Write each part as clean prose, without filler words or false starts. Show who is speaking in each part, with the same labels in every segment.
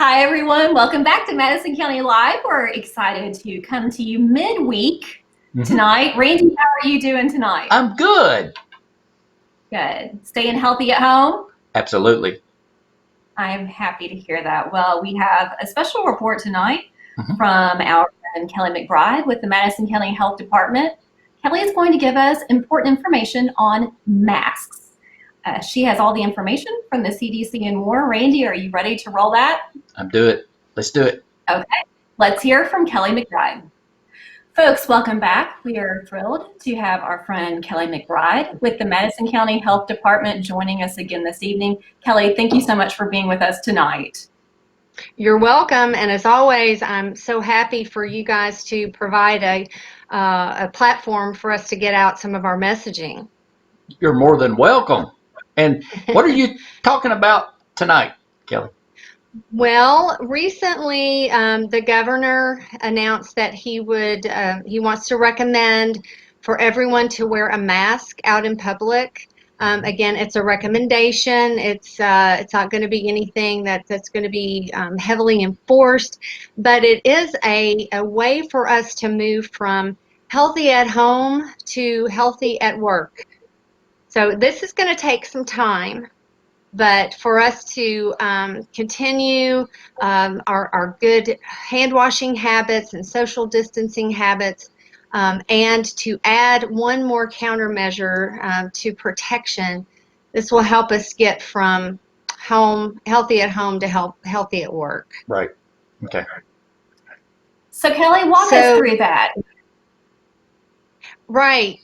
Speaker 1: Hi, everyone. Welcome back to Madison County Live. We're excited to come to you midweek tonight. Randy, how are you doing tonight?
Speaker 2: I'm good.
Speaker 1: Good. Staying healthy at home?
Speaker 2: Absolutely.
Speaker 1: I'm happy to hear that. Well, we have a special report tonight from our friend Kelley McBride with the Madison County Health Department. Kelley is going to give us important information on masks. She has all the information from the CDC and more. Randy, are you ready to roll that?
Speaker 2: Let's do it.
Speaker 1: Okay, let's hear from Kelley McBride. Folks, welcome back. We are thrilled to have our friend Kelley McBride with the Madison County Health Department joining us again this evening. Kelley, thank you so much for being with us tonight.
Speaker 3: You're welcome, and as always, I'm so happy for you guys to provide a platform for us to get out some of our messaging.
Speaker 2: You're more than welcome. And what are you talking about tonight, Kelley?
Speaker 3: Well, recently the governor announced that he wants to recommend for everyone to wear a mask out in public. Again, it's a recommendation. It's not going to be anything that's going to be heavily enforced, but it is a way for us to move from healthy at home to healthy at work. So this is going to take some time, but for us to continue our good hand washing habits and social distancing habits, and to add one more countermeasure to protection, this will help us get from healthy at home to healthy at work.
Speaker 2: Right. Okay.
Speaker 1: So Kelley, walk us through that.
Speaker 3: Right.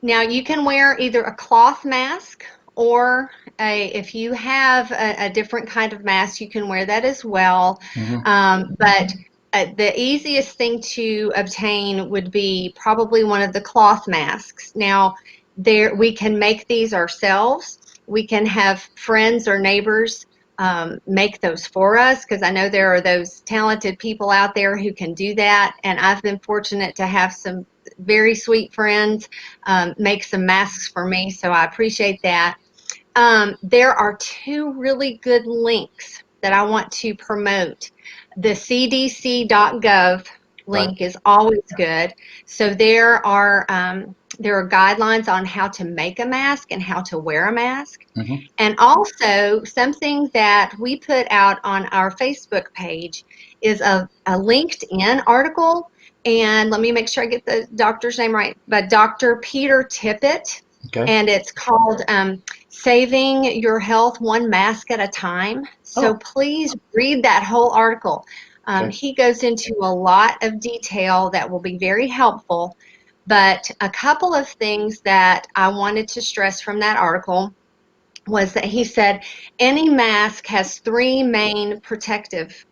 Speaker 3: Now you can wear either a cloth mask or if you have a different kind of mask, you can wear that as well. But the easiest thing to obtain would be probably one of the cloth masks. Now, we can make these ourselves. We can have friends or neighbors make those for us, because I know there are those talented people out there who can do that, and I've been fortunate to have some very sweet friends make some masks for me, so I appreciate that. There are two really good links that I want to promote. The cdc.gov link is always good. So there are guidelines on how to make a mask and how to wear a mask. And also something that we put out on our Facebook page is a LinkedIn article. And let me make sure I get the doctor's name right, but Dr. Peter Tippett.
Speaker 2: Okay.
Speaker 3: And it's called Saving Your Health One Mask at a Time. So please read that whole article. He goes into a lot of detail that will be very helpful. But a couple of things that I wanted to stress from that article was that he said any mask has three main protective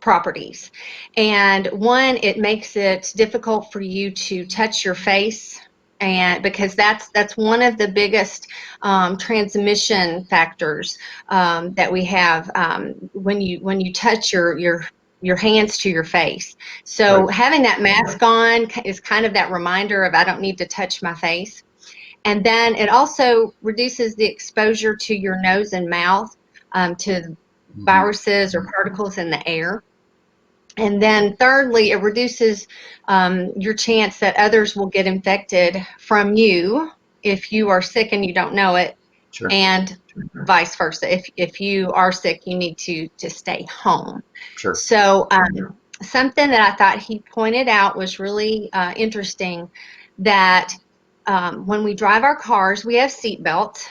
Speaker 3: properties. And one, it makes it difficult for you to touch your face, and because that's one of the biggest transmission factors that we have when you touch your hands to your face. So having that mask on is kind of that reminder of I don't need to touch my face. And then it also reduces the exposure to your nose and mouth to viruses or particles in the air. And then thirdly, it reduces your chance that others will get infected from you if you are sick and you don't know it, and vice versa. If you are sick, you need to stay home. So something that I thought he pointed out was really interesting, that when we drive our cars, we have seat belts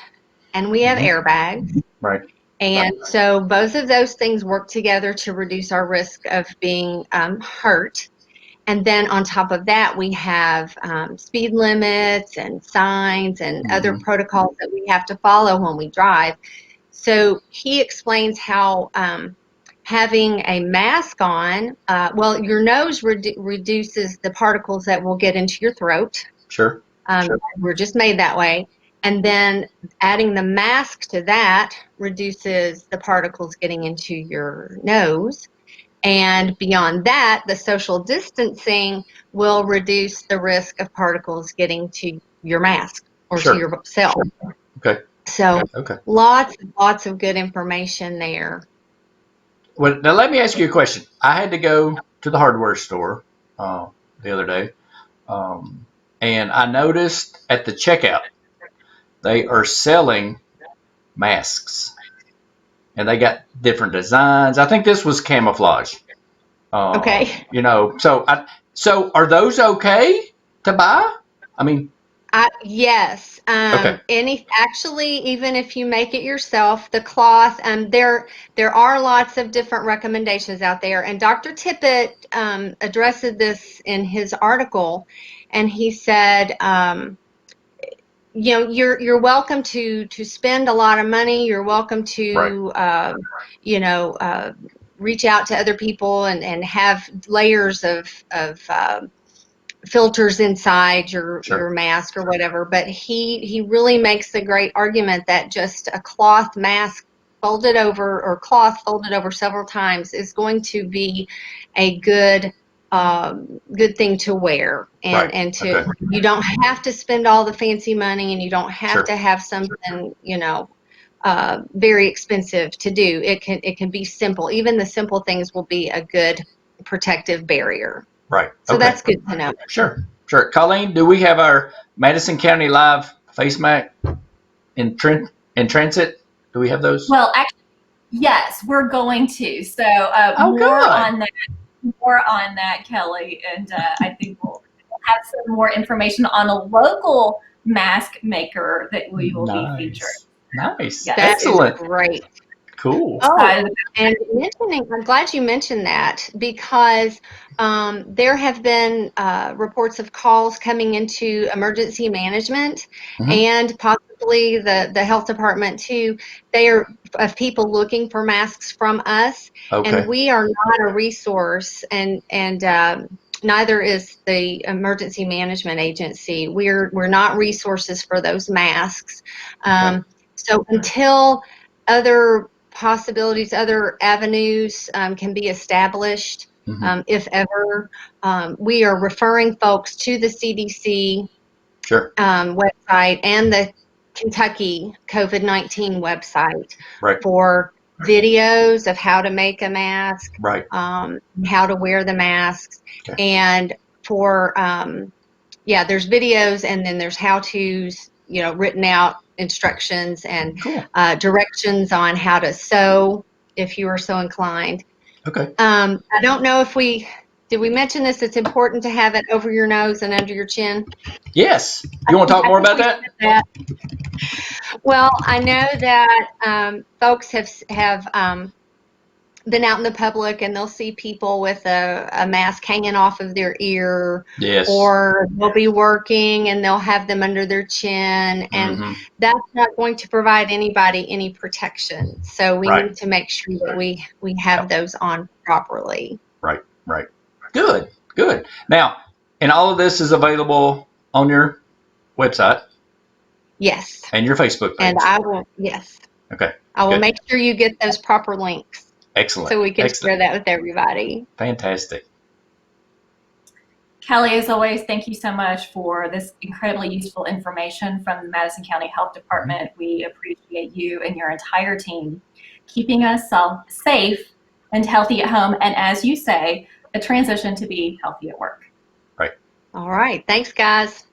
Speaker 3: and we have airbags.
Speaker 2: Right.
Speaker 3: And so both of those things work together to reduce our risk of being hurt. And then on top of that, we have speed limits and signs and other protocols that we have to follow when we drive. So he explains how having a mask on, well, your nose reduces the particles that will get into your throat. We're just made that way. And then adding the mask to that reduces the particles getting into your nose. And beyond that, the social distancing will reduce the risk of particles getting to your mask or to yourself.
Speaker 2: Okay.
Speaker 3: So lots of good information there.
Speaker 2: Well, now let me ask you a question. I had to go to the hardware store the other day, and I noticed at the checkout they are selling masks, and they got different designs. I think this was camouflage.
Speaker 3: Okay.
Speaker 2: So are those okay to buy? I mean,
Speaker 3: Yes.
Speaker 2: okay,
Speaker 3: Actually, even if you make it yourself, the cloth, there are lots of different recommendations out there. And Dr. Tippett addressed this in his article, and he said, you're welcome to spend a lot of money. You're welcome
Speaker 2: right,
Speaker 3: to, reach out to other people and have layers of filters inside your
Speaker 2: sure,
Speaker 3: mask or whatever, but he really makes the great argument that just a cloth mask folded over, or cloth folded over several times, is going to be a good thing to wear,
Speaker 2: right,
Speaker 3: and to,
Speaker 2: okay,
Speaker 3: you don't have to spend all the fancy money, and you don't have
Speaker 2: sure,
Speaker 3: to have something very expensive to do. It can be simple. Even the simple things will be a good protective barrier.
Speaker 2: right,
Speaker 3: So
Speaker 2: okay,
Speaker 3: that's good to know.
Speaker 2: sure, sure. Colleen, do we have our Madison County Live face mask in transit? Do we have those?
Speaker 1: Well, actually, yes, we're going to. So
Speaker 2: Oh, good.
Speaker 1: more on that, Kelly, and I think we'll have some more information on a local mask maker that we will be featuring.
Speaker 2: Nice,
Speaker 1: Yes.
Speaker 3: That is
Speaker 2: excellent,
Speaker 3: great.
Speaker 2: cool.
Speaker 3: Oh, and I'm glad you mentioned that, because there have been reports of calls coming into emergency management,
Speaker 2: Mhm.
Speaker 3: and possibly the health department too. They are of people looking for masks from us, and
Speaker 2: Okay,
Speaker 3: we are not a resource, and neither is the emergency management agency. We're not resources for those masks.
Speaker 2: okay,
Speaker 3: So until other possibilities, other avenues can be established,
Speaker 2: hmm,
Speaker 3: if ever. We are referring folks to the CDC
Speaker 2: sure,
Speaker 3: website and the Kentucky COVID-19 website
Speaker 2: right,
Speaker 3: for videos of how to make a mask,
Speaker 2: right,
Speaker 3: how to wear the masks,
Speaker 2: okay,
Speaker 3: and for there's videos, and then there's how-tos, written out instructions and
Speaker 2: cool,
Speaker 3: directions on how to sew, if you are so inclined.
Speaker 2: okay.
Speaker 3: I don't know if did we mention this? It's important to have it over your nose and under your chin.
Speaker 2: Yes, you want to talk
Speaker 3: I
Speaker 2: more
Speaker 3: think
Speaker 2: about
Speaker 3: we
Speaker 2: that?
Speaker 3: said that. Well, I know that folks have been out in the public, and they'll see people with a mask hanging off of their ear,
Speaker 2: Yes.
Speaker 3: or they'll be working and they'll have them under their chin, and
Speaker 2: Hmm.
Speaker 3: that's not going to provide anybody any protection. So we
Speaker 2: Right.
Speaker 3: need to make sure that we have
Speaker 2: Yep.
Speaker 3: those on properly.
Speaker 2: Right. Right. Good. Good. Now, and all of this is available on your website
Speaker 3: Yes.
Speaker 2: and your Facebook
Speaker 3: And
Speaker 2: page.
Speaker 3: yes,
Speaker 2: Okay.
Speaker 3: I will
Speaker 2: Good.
Speaker 3: make sure you get those proper links
Speaker 2: Excellent.
Speaker 3: so we can
Speaker 2: Excellent.
Speaker 3: share that with everybody.
Speaker 2: Fantastic.
Speaker 1: Kelly, as always, thank you so much for this incredibly useful information from the Madison County Health Department. We appreciate you and your entire team keeping us safe and healthy at home, and as you say, a transition to be healthy at work.
Speaker 2: Right.
Speaker 3: All right. Thanks, guys.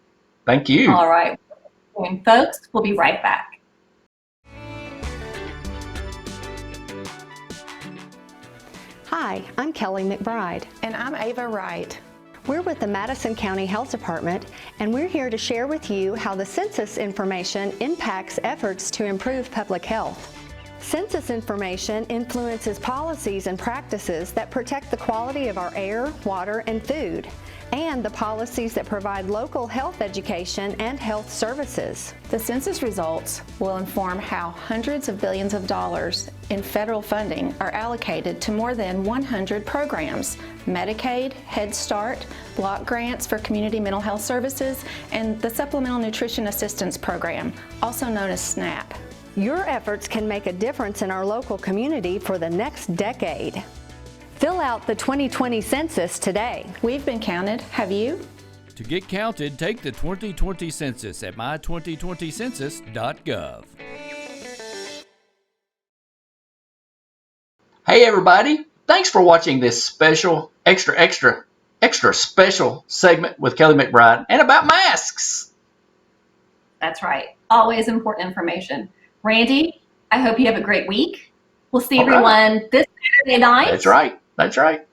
Speaker 2: Thank you.
Speaker 1: All right. And folks, we'll be right back.
Speaker 4: Hi, I'm Kelley McBride.
Speaker 5: And I'm Ava Wright.
Speaker 4: We're with the Madison County Health Department, and we're here to share with you how the census information impacts efforts to improve public health. Census information influences policies and practices that protect the quality of our air, water, and food, and the policies that provide local health education and health services.
Speaker 5: The census results will inform how hundreds of billions of dollars in federal funding are allocated to more than 100 programs: Medicaid, Head Start, block grants for community mental health services, and the Supplemental Nutrition Assistance Program, also known as SNAP.
Speaker 4: Your efforts can make a difference in our local community for the next decade. Fill out the 2020 census today.
Speaker 5: We've been counted. Have you?
Speaker 6: To get counted, take the 2020 census at my2020census.gov.
Speaker 2: Hey, everybody. Thanks for watching this special, extra special segment with Kelley McBride and about masks.
Speaker 1: That's right. Always important information. Randy, I hope you have a great week. We'll see everyone this Saturday night.
Speaker 2: That's right. That's right.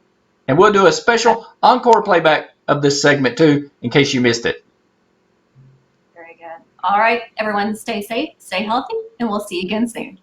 Speaker 2: And we'll do a special encore playback of this segment too, in case you missed it.
Speaker 1: Very good. All right, everyone, stay safe, stay healthy, and we'll see you again soon.